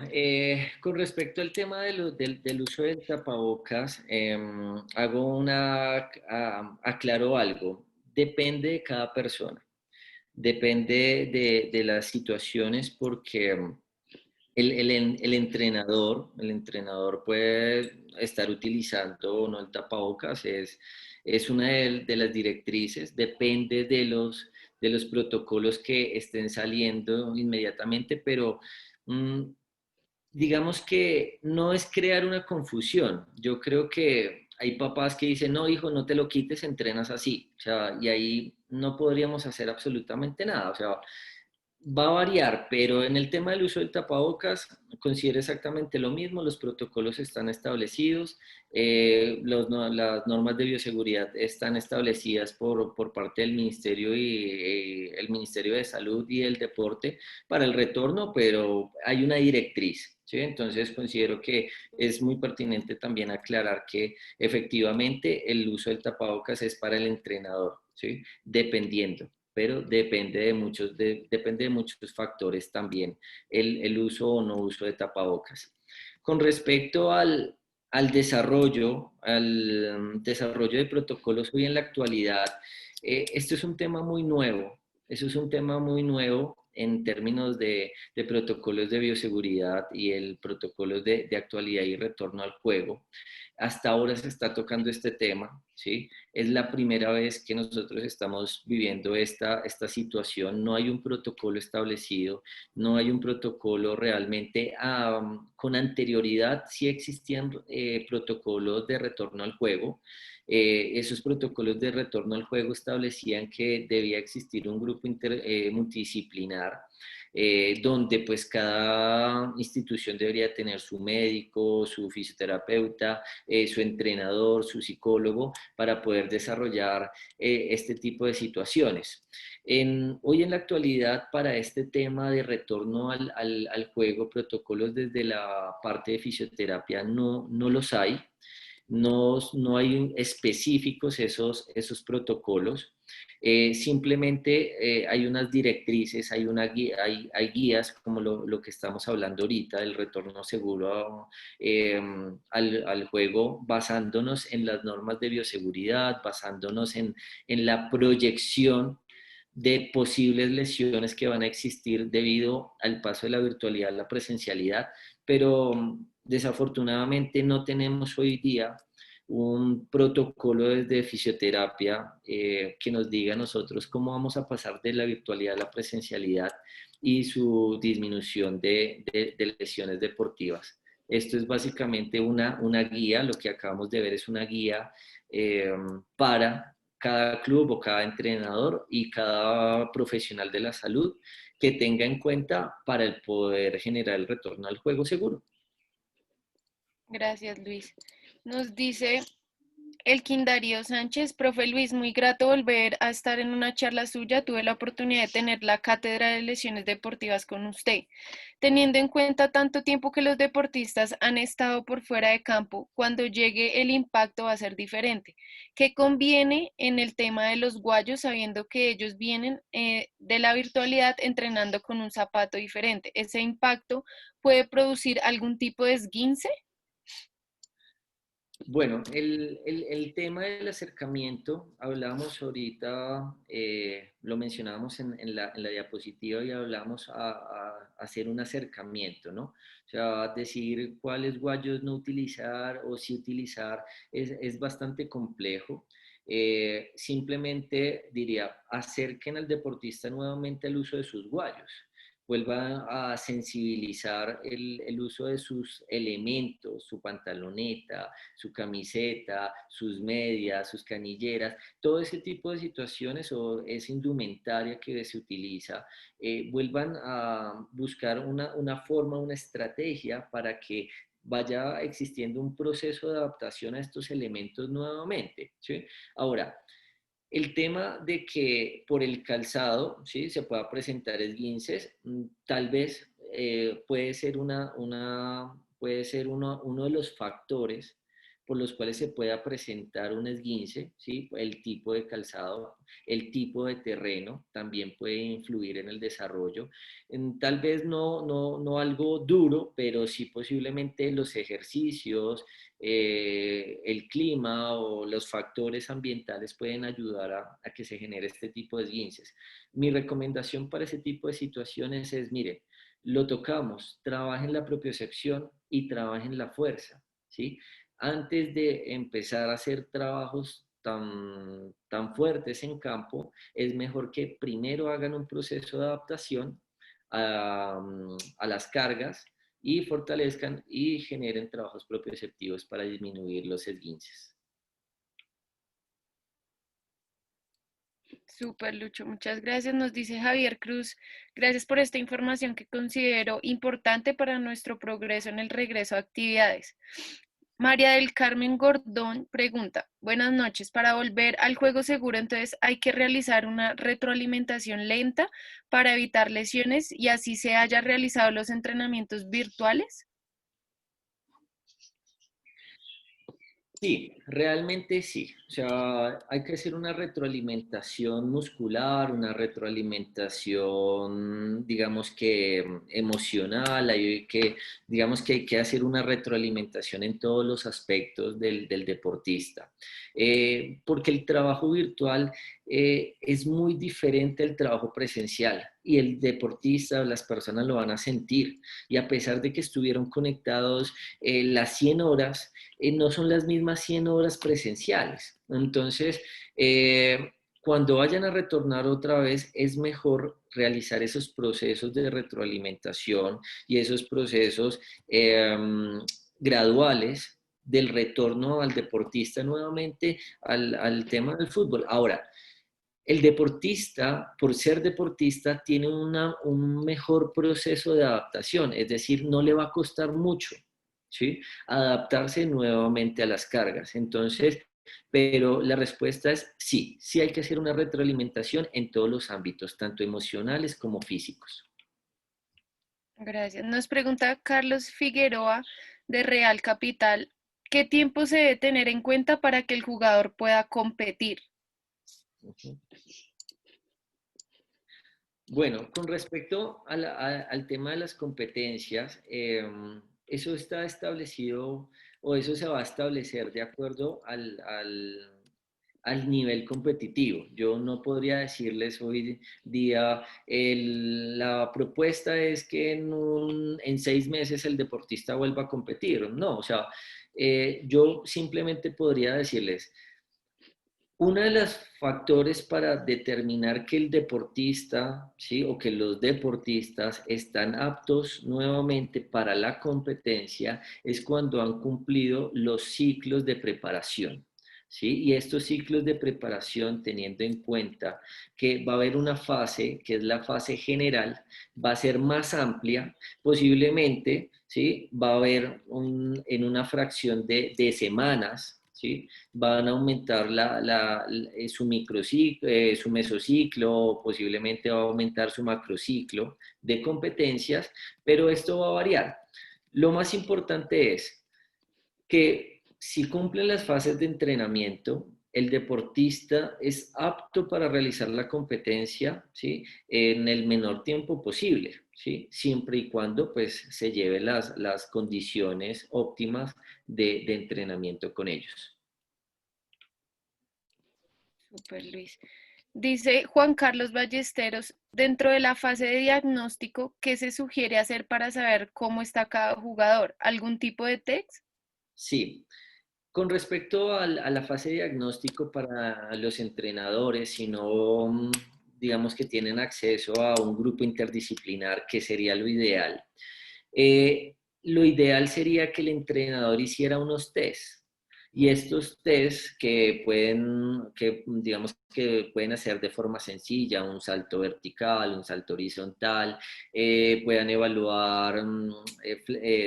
con respecto al tema del uso del tapabocas, aclaro algo. Depende de cada persona, depende de las situaciones porque el entrenador puede estar utilizando o no el tapabocas, es una de las directrices, depende de los protocolos que estén saliendo inmediatamente, pero mm, digamos que no es crear una confusión. Yo creo que hay papás que dicen, no, hijo, no te lo quites, entrenas así. O sea, y ahí no podríamos hacer absolutamente nada. O sea, Va a variar, pero en el tema del uso del tapabocas considero exactamente lo mismo, los protocolos están establecidos, las normas de bioseguridad están establecidas por parte del Ministerio y el Ministerio de Salud y el Deporte para el retorno, pero hay una directriz, ¿sí? Entonces considero que es muy pertinente también aclarar que efectivamente el uso del tapabocas es para el entrenador, ¿sí? Dependiendo, pero depende de muchos factores también el uso o no uso de tapabocas. Con respecto al desarrollo de protocolos hoy en la actualidad, esto es un tema muy nuevo, eso es un tema muy nuevo en términos de protocolos de bioseguridad y el protocolo de actualidad y retorno al juego. Hasta ahora se está tocando este tema, ¿sí? Es la primera vez que nosotros estamos viviendo esta situación. No hay un protocolo establecido, no hay un protocolo realmente. Con anterioridad sí existían protocolos de retorno al juego. Esos protocolos de retorno al juego establecían que debía existir un grupo multidisciplinar donde pues cada institución debería tener su médico, su fisioterapeuta, su entrenador, su psicólogo, para poder desarrollar este tipo de situaciones. Hoy en la actualidad, para este tema de retorno al juego, protocolos desde la parte de fisioterapia no los hay. No hay específicos esos protocolos. Simplemente hay unas directrices, hay guías, como lo que estamos hablando ahorita, del retorno seguro al juego, basándonos en las normas de bioseguridad, basándonos en la proyección de posibles lesiones que van a existir debido al paso de la virtualidad a la presencialidad, pero desafortunadamente no tenemos hoy día un protocolo desde fisioterapia que nos diga a nosotros cómo vamos a pasar de la virtualidad a la presencialidad y su disminución de lesiones deportivas. Esto es básicamente una guía, lo que acabamos de ver es una guía eh, para cada club o cada entrenador y cada profesional de la salud que tenga en cuenta para el poder generar el retorno al juego seguro. Gracias, Luis. Nos dice Elkin Darío Sánchez, profe Luis, muy grato volver a estar en una charla suya. Tuve la oportunidad de tener la cátedra de lesiones deportivas con usted. Teniendo en cuenta tanto tiempo que los deportistas han estado por fuera de campo, cuando llegue el impacto va a ser diferente. ¿Qué conviene en el tema de los guayos, sabiendo que ellos vienen de la virtualidad entrenando con un zapato diferente? ¿Ese impacto puede producir algún tipo de esguince? Bueno, el tema del acercamiento, hablamos ahorita, lo mencionábamos en la diapositiva y hablamos a hacer un acercamiento, ¿no? O sea, decir cuáles guayos no utilizar o sí utilizar es bastante complejo. Simplemente diría, acerquen al deportista nuevamente al uso de sus guayos, vuelva a sensibilizar el uso de sus elementos, su pantaloneta, su camiseta, sus medias, sus canilleras, todo ese tipo de situaciones o esa indumentaria que se utiliza, vuelvan a buscar una forma, una estrategia para que vaya existiendo un proceso de adaptación a estos elementos nuevamente, ¿sí? Ahora, el tema de que por el calzado, ¿sí? Se pueda presentar esguinces, tal vez puede ser uno de los factores por los cuales se pueda presentar un esguince, ¿sí? El tipo de calzado, el tipo de terreno también puede influir en el desarrollo. Tal vez no algo duro, pero sí posiblemente los ejercicios, el clima o los factores ambientales pueden ayudar a que se genere este tipo de esguinces. Mi recomendación para ese tipo de situaciones es, mire, lo tocamos, trabajen la propiocepción y trabajen la fuerza, ¿sí? Antes de empezar a hacer trabajos tan fuertes en campo, es mejor que primero hagan un proceso de adaptación a las cargas y fortalezcan y generen trabajos propioceptivos para disminuir los esguinces. Súper, Lucho, muchas gracias. Nos dice Javier Cruz, gracias por esta información que considero importante para nuestro progreso en el regreso a actividades. María del Carmen Gordón pregunta, buenas noches, para volver al juego seguro, entonces hay que realizar una retroalimentación lenta para evitar lesiones y así se haya realizado los entrenamientos virtuales. Sí, realmente sí. O sea, hay que hacer una retroalimentación muscular, una retroalimentación, digamos que emocional, digamos que hay que hacer una retroalimentación en todos los aspectos del deportista. Porque el trabajo virtual es muy diferente al trabajo presencial y el deportista, las personas lo van a sentir. Y a pesar de que estuvieron conectados las 100 horas, no son las mismas 100 horas presenciales. Entonces, cuando vayan a retornar otra vez, es mejor realizar esos procesos de retroalimentación y esos procesos graduales del retorno al deportista nuevamente al tema del fútbol. Ahora, el deportista, por ser deportista, tiene un mejor proceso de adaptación, es decir, no le va a costar mucho, ¿sí? Adaptarse nuevamente a las cargas. Entonces, pero la respuesta es sí, sí hay que hacer una retroalimentación en todos los ámbitos, tanto emocionales como físicos. Gracias. Nos pregunta Carlos Figueroa de Real Capital, ¿qué tiempo se debe tener en cuenta para que el jugador pueda competir? Bueno, con respecto al tema de las competencias, eso está establecido o eso se va a establecer de acuerdo al nivel competitivo. Yo no podría decirles hoy día, la propuesta es que en 6 meses el deportista vuelva a competir. No, o sea, yo simplemente podría decirles, uno de los factores para determinar que el deportista, ¿sí? O que los deportistas están aptos nuevamente para la competencia es cuando han cumplido los ciclos de preparación. ¿Sí? Y estos ciclos de preparación, teniendo en cuenta que va a haber una fase, que es la fase general, va a ser más amplia, posiblemente, ¿sí? Va a haber en una fracción de semanas, ¿sí? Van a aumentar su mesociclo, posiblemente va a aumentar su macrociclo de competencias, pero esto va a variar. Lo más importante es que si cumplen las fases de entrenamiento, el deportista es apto para realizar la competencia, ¿sí? En el menor tiempo posible, ¿sí? Siempre y cuando pues, se lleve las condiciones óptimas de entrenamiento con ellos. Super Luis. Dice Juan Carlos Ballesteros, dentro de la fase de diagnóstico, ¿qué se sugiere hacer para saber cómo está cada jugador? ¿Algún tipo de test? Sí, con respecto a la fase de diagnóstico para los entrenadores, si no, digamos que tienen acceso a un grupo interdisciplinar, que sería lo ideal. Lo ideal sería que el entrenador hiciera unos test. Y estos test digamos que pueden hacer de forma sencilla, un salto vertical, un salto horizontal, puedan evaluar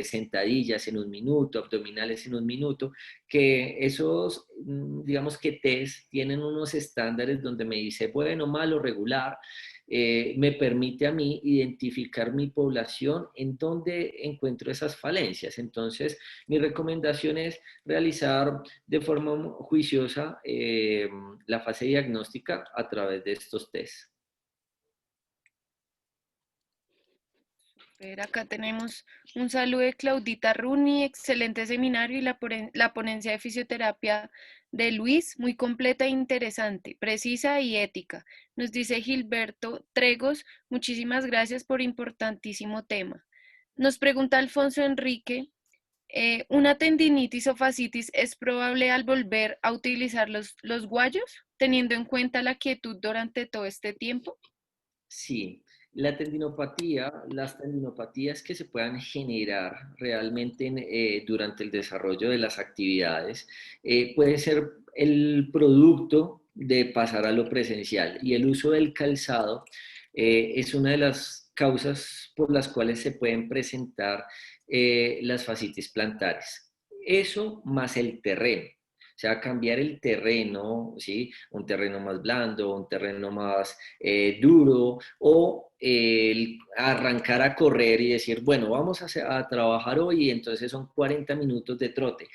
sentadillas en un minuto, abdominales en un minuto, que esos, digamos que test tienen unos estándares donde me dice bueno, malo, regular, me permite a mí identificar mi población en donde encuentro esas falencias. Entonces, mi recomendación es realizar de forma juiciosa la fase diagnóstica a través de estos tests. Acá tenemos un saludo de Claudita Runi, excelente seminario y la ponencia de fisioterapia de Luis, muy completa e interesante, precisa y ética. Nos dice Gilberto Tregos, muchísimas gracias por importantísimo tema. Nos pregunta Alfonso Enrique, ¿una tendinitis o fascitis es probable al volver a utilizar los guayos, teniendo en cuenta la quietud durante todo este tiempo? Sí, las tendinopatías que se puedan generar realmente durante el desarrollo de las actividades puede ser el producto de pasar a lo presencial. Y el uso del calzado es una de las causas por las cuales se pueden presentar las fascitis plantares. Eso más el terreno. O sea, cambiar el terreno, ¿sí? Un terreno más blando, un terreno más duro, o arrancar a correr y decir, bueno, vamos a trabajar hoy y entonces son 40 minutos de trote.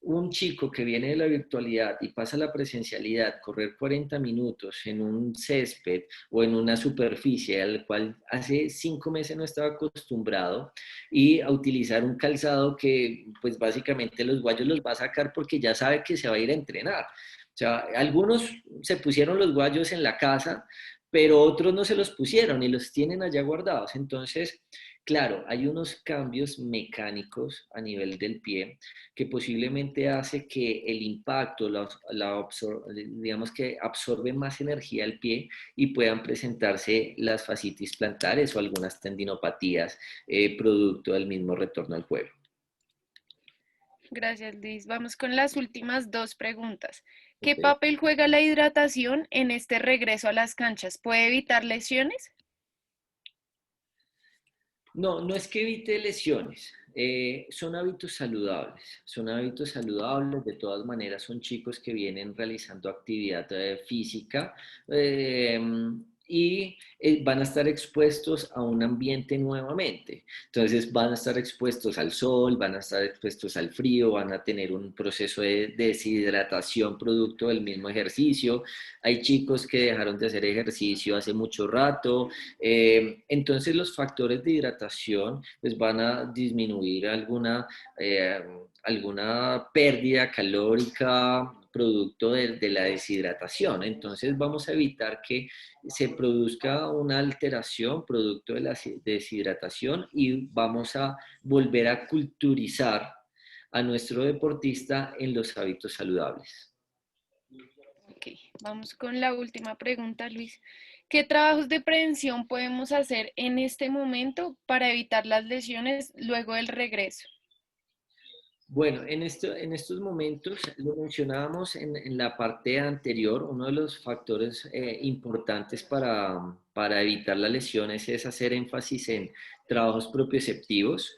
Un chico que viene de la virtualidad y pasa a la presencialidad, correr 40 minutos en un césped o en una superficie al cual hace 5 meses no estaba acostumbrado, y a utilizar un calzado que pues básicamente los guayos los va a sacar porque ya sabe que se va a ir a entrenar. O sea, algunos se pusieron los guayos en la casa, pero otros no se los pusieron y los tienen allá guardados. Entonces, claro, hay unos cambios mecánicos a nivel del pie que posiblemente hace que el impacto, digamos que absorbe más energía el pie y puedan presentarse las fascitis plantares o algunas tendinopatías producto del mismo retorno al juego. Gracias, Luis. Vamos con las últimas dos preguntas. ¿Qué Okay. papel juega la hidratación en este regreso a las canchas? ¿Puede evitar lesiones? No, no es que evite lesiones, son hábitos saludables, de todas maneras son chicos que vienen realizando actividad física, eh, y van a estar expuestos a un ambiente nuevamente. Entonces van a estar expuestos al sol, van a estar expuestos al frío, van a tener un proceso de deshidratación producto del mismo ejercicio. Hay chicos que dejaron de hacer ejercicio hace mucho rato, entonces los factores de hidratación pues van a disminuir alguna pérdida calórica producto de la deshidratación. Entonces vamos a evitar que se produzca una alteración producto de la deshidratación y vamos a volver a culturizar a nuestro deportista en los hábitos saludables. Ok, vamos con la última pregunta, Luis. ¿Qué trabajos de prevención podemos hacer en este momento para evitar las lesiones luego del regreso? Bueno, en estos momentos, lo mencionábamos en la parte anterior, uno de los factores importantes para evitar las lesiones es hacer énfasis en trabajos propioceptivos,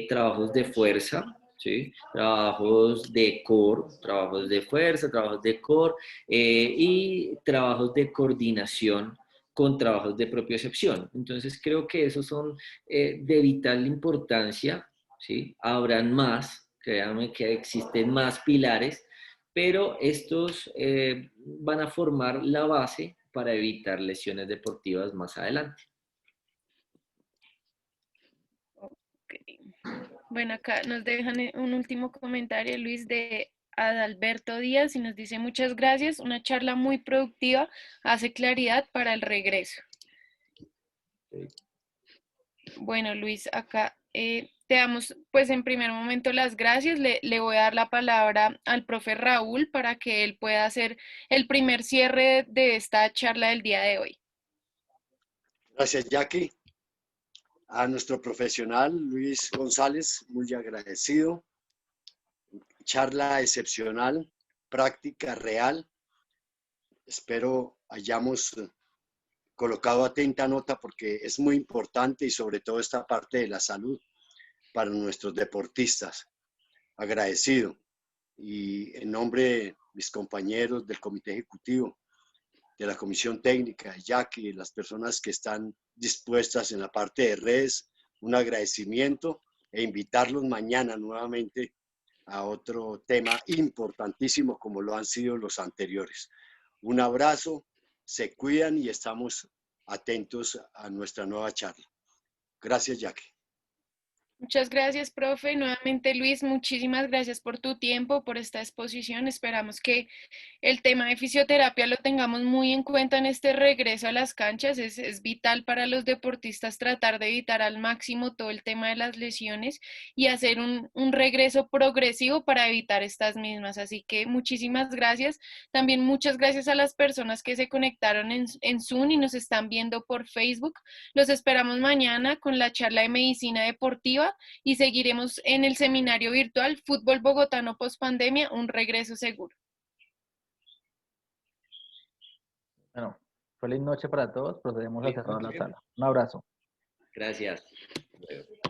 trabajos de fuerza, ¿sí? Trabajos de core, trabajos de fuerza, trabajos de core, y trabajos de coordinación con trabajos de propiocepción. Entonces creo que esos son de vital importancia. ¿Sí? Habrán más, créanme que existen más pilares, pero estos van a formar la base para evitar lesiones deportivas más adelante. Okay. Bueno, acá nos dejan un último comentario, Luis, de Adalberto Díaz, y nos dice muchas gracias, una charla muy productiva, hace claridad para el regreso. Bueno, Luis, acá te damos pues en primer momento las gracias. Le voy a dar la palabra al profe Raúl para que él pueda hacer el primer cierre de esta charla del día de hoy. Gracias, Jackie. A nuestro profesional Luis González, muy agradecido. Charla excepcional, práctica real. Espero hayamos colocado atenta nota porque es muy importante, y sobre todo esta parte de la salud para nuestros deportistas. Agradecido. Y en nombre de mis compañeros del comité ejecutivo, de la comisión técnica, Jackie, y las personas que están dispuestas en la parte de redes, un agradecimiento e invitarlos mañana nuevamente a otro tema importantísimo como lo han sido los anteriores. Un abrazo, se cuidan y estamos atentos a nuestra nueva charla. Gracias, Jackie. Muchas gracias, profe. Nuevamente, Luis, muchísimas gracias por tu tiempo, por esta exposición. Esperamos que el tema de fisioterapia lo tengamos muy en cuenta en este regreso a las canchas. Es vital para los deportistas tratar de evitar al máximo todo el tema de las lesiones y hacer un regreso progresivo para evitar estas mismas. Así que muchísimas gracias. También muchas gracias a las personas que se conectaron en Zoom y nos están viendo por Facebook. Los esperamos mañana con la charla de medicina deportiva y seguiremos en el seminario virtual Fútbol Bogotano Post Pandemia, un regreso seguro. Bueno, feliz noche para todos. Procedemos a cerrar la sala. Un abrazo. Gracias. Hasta luego.